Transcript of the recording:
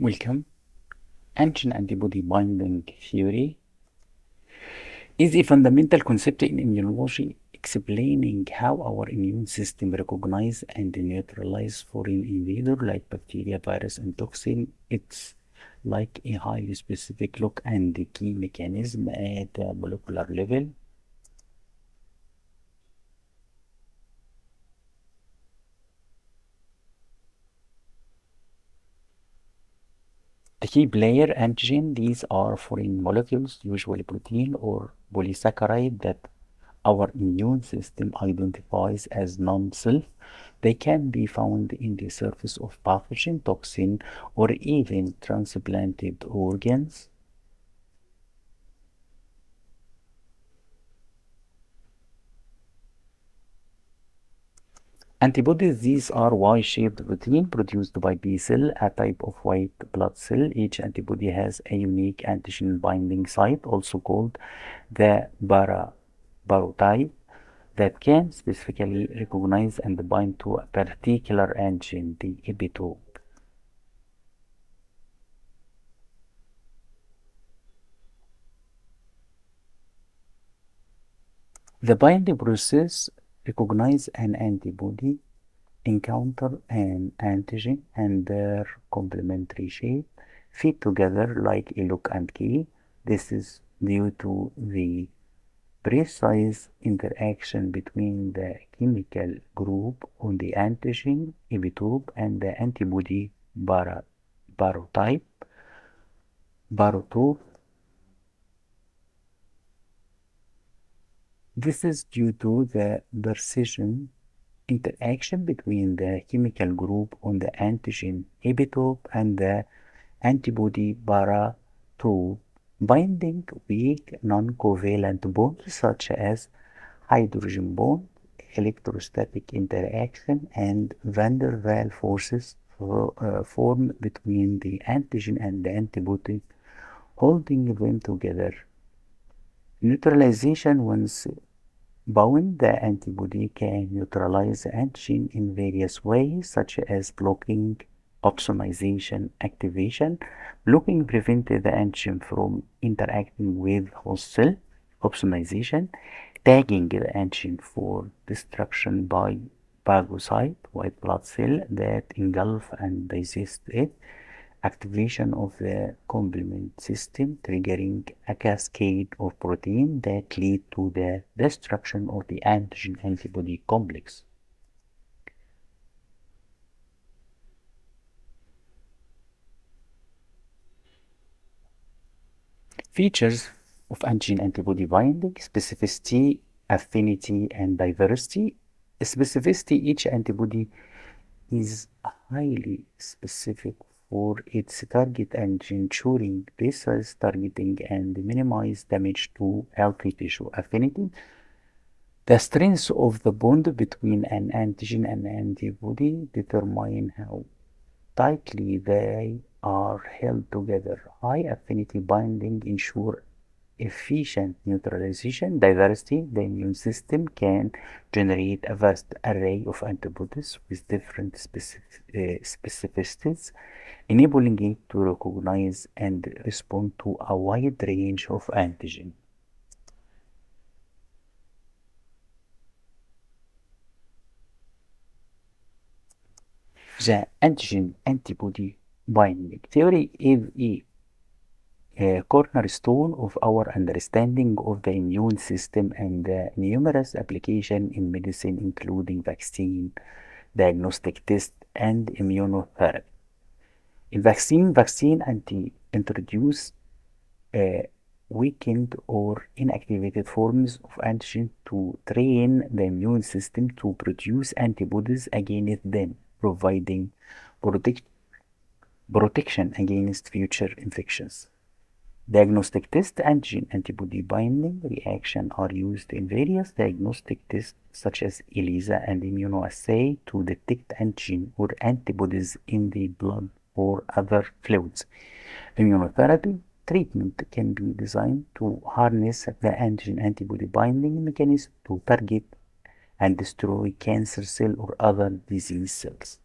Welcome. Antigen antibody binding theory is a fundamental concept in immunology explaining how our immune system recognize and neutralize foreign invader like bacteria, virus, and toxin. It's like a highly specific look and key mechanism at a molecular level. The key player antigen, these are foreign molecules, usually protein or polysaccharide that our immune system identifies as non-self. They can be found in the surface of pathogen, toxin, or even transplanted organs. Antibodies, these are Y-shaped protein produced by B cell, a type of white blood cell. Each antibody has a unique antigen binding site, also called the barotype, that can specifically recognize and bind to a particular antigen, the epitope. The binding process recognizes an antibody, encounter an antigen, and their complementary shape fit together like a lock and key. This is due to the precise interaction between the chemical group on the antigen epitope and the antibody barotype. Barotype. This is due to the precision interaction between the chemical group on the antigen epitope and the antibody barotype, binding weak non-covalent bonds such as hydrogen bond, electrostatic interaction, and van der Waals forces form between the antigen and the antibody, holding them together. Neutralization, once bound, the antibody can neutralize the antigen in various ways, such as blocking, opsonization, activation. Blocking prevents the antigen from interacting with host cell. Opsonization, tagging the antigen for destruction by phagocyte, white blood cell that engulf and digest it. Activation of the complement system, triggering a cascade of protein that lead to the destruction of the antigen antibody complex. Features of antigen antibody binding: specificity, affinity, and diversity. Specificity: each antibody is highly specific for its target antigen, ensuring precise targeting and minimize damage to healthy tissue. Affinity: the strength of the bond between an antigen and antibody determine how tightly they are held together. High affinity binding ensure efficient neutralization. Diversity: the immune system can generate a vast array of antibodies with different specificities, enabling it to recognize and respond to a wide range of antigens. The antigen antibody binding theory is a cornerstone of our understanding of the immune system and numerous applications in medicine, including vaccine, diagnostic tests, and immunotherapy. In vaccine introduce weakened or inactivated forms of antigen to train the immune system to produce antibodies against them, providing protect, protection against future infections. Diagnostic test: antigen antibody binding reaction are used in various diagnostic tests such as ELISA and immunoassay to detect antigen or antibodies in the blood or other fluids. Immunotherapy treatment can be designed to harness the antigen antibody binding mechanism to target and destroy cancer cell or other disease cells.